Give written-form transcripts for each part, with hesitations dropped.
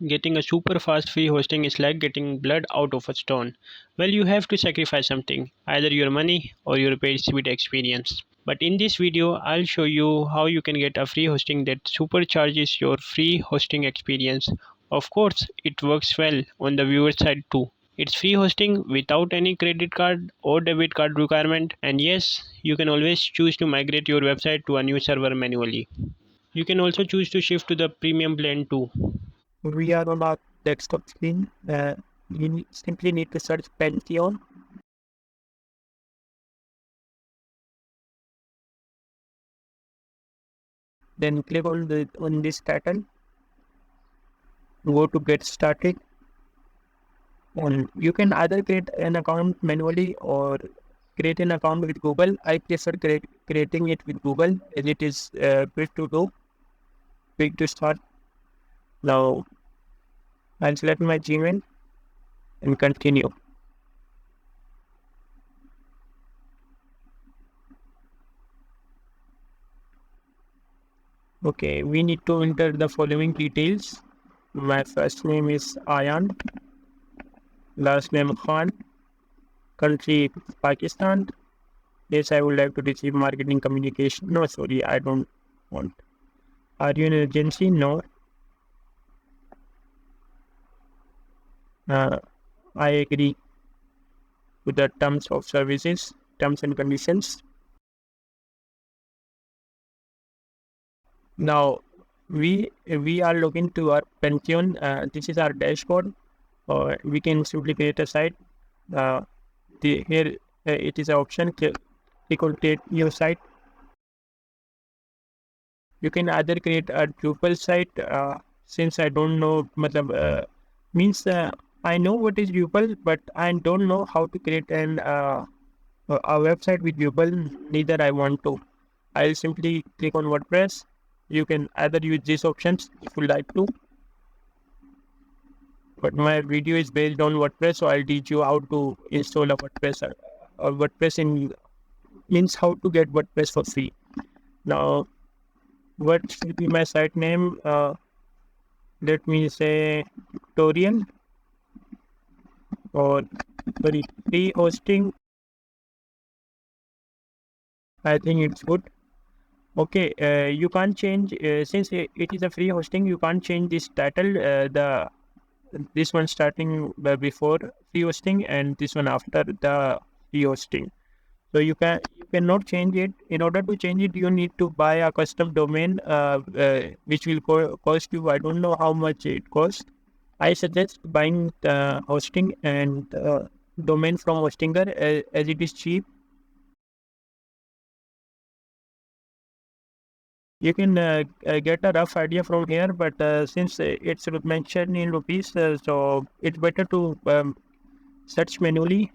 Getting a super fast free hosting is like getting blood out of a stone. Well, you have to sacrifice something, either your money or your paid speed experience. But in this video, I'll show you how you can get a free hosting that supercharges your free hosting experience. Of course, it works well on the viewer side too. It's free hosting without any credit card or debit card requirement, and yes, you can always choose to migrate your website to a new server manually. You can also choose to shift to the premium plan too. We are on our desktop screen. Simply need to search Pantheon. Then click on this title. Go to get started. You can either create an account manually or create an account with Google. I prefer creating it with Google as it is quick to do, quick to start. Now I'll select my Gmail and continue. Okay, we need to enter the following details. My first name is Ayan, last name Khan, country Pakistan. Yes, I would like to receive marketing communication. No, sorry, I don't want. Are you an agency? No. I agree with the terms of services, terms and conditions. Now we are looking to our Pantheon. This is our dashboard. We can simply create a site. Here it is an option. Click on create your site. You can either create a Drupal site. Since I don't know, means I know what is Drupal, but I don't know how to create a website with Drupal. Neither I want to. I'll simply click on WordPress. You can either use these options if you like to. But my video is based on WordPress, so I'll teach you how to install a WordPress. Means how to get WordPress for free. Now, what should be my site name? Let me say tutorial or free hosting. I think it's good. Okay, you can't change since it is a free hosting. You can't change this title. This one starting before free hosting and this one after the free hosting. So you cannot change it. In order to change it, you need to buy a custom domain, which will cost you. I don't know how much it costs. I suggest buying the hosting and domain from Hostinger as it is cheap. You can get a rough idea from here, but since it's mentioned in rupees, so it's better to search manually.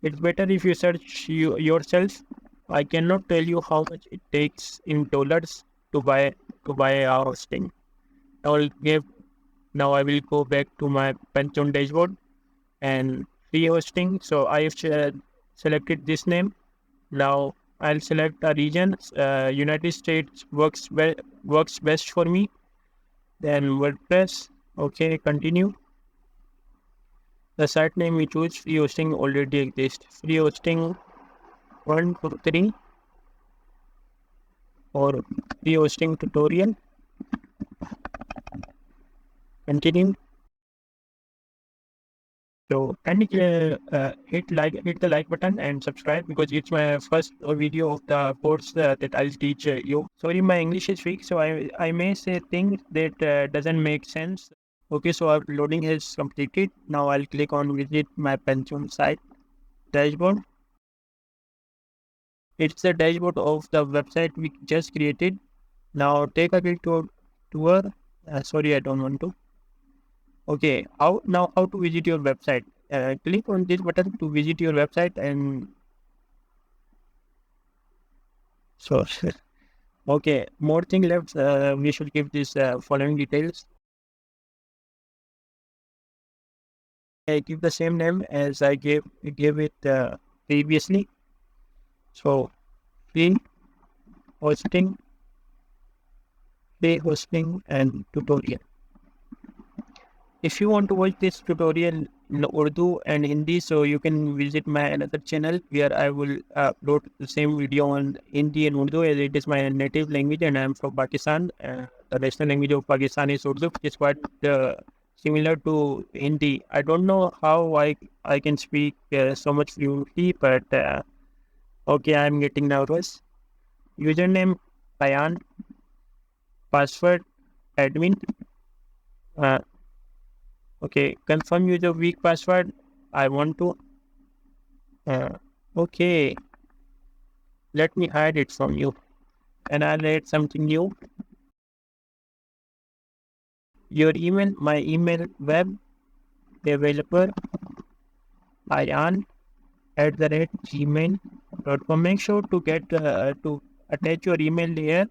It's better if you search yourself. I cannot tell you how much it takes in dollars to buy a hosting. Now I will go back to my Pantheon dashboard and free hosting. So I have selected this name. Now I'll select a region. United States works best for me. Then WordPress. Okay, continue. The site name we choose free hosting already exists. Free hosting 1 to 3 or free hosting tutorial. Continue. So kindly hit the like button and subscribe because it's my first video of the course that I'll teach you. Sorry, my English is weak, so I may say things that doesn't make sense. Okay, so our loading has completed. Now I'll click on visit my Pantheon site dashboard. It's the dashboard of the website we just created. Now take a click tour. Sorry, I don't want to. Okay, how to visit your website? Click on this button to visit your website and so okay, more thing left. We should give this following details. I give the same name as I gave it previously. So free hosting free hosting and tutorial. If you want to watch this tutorial in Urdu and Hindi, so you can visit my another channel where I will upload the same video on Hindi and Urdu, as it is my native language and I am from Pakistan. The national language of Pakistan is Urdu, which is quite similar to Hindi. I don't know how I can speak so much fluently, but okay, I'm getting nervous. Username Payan, password admin. Uh, Okay, confirm user weak password. I want to. Okay, let me hide it from you, and I'll add something new. Your email, my email, web developer Ayan @gmail.com. Make sure to get to attach your email here,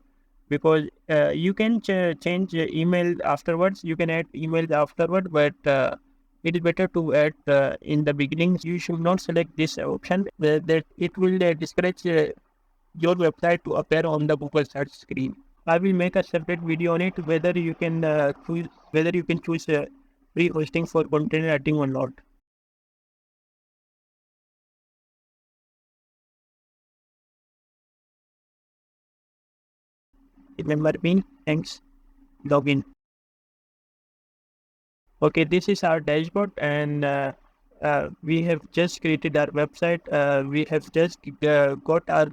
because you can change email afterwards. You can add emails afterward, but it is better to add in the beginning. You should not select this option, that it will discourage your website to appear on the Google search screen. I will make a separate video on it, whether you can choose free hosting for content writing or not. Remember me. Thanks. Login. Okay, this is our dashboard, and we have just created our website. We have just got our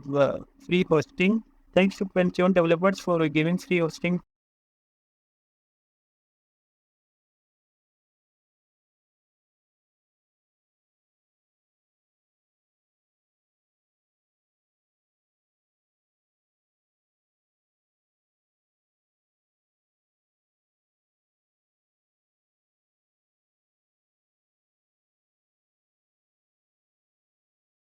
free hosting. Thanks to Pantheon developers for giving free hosting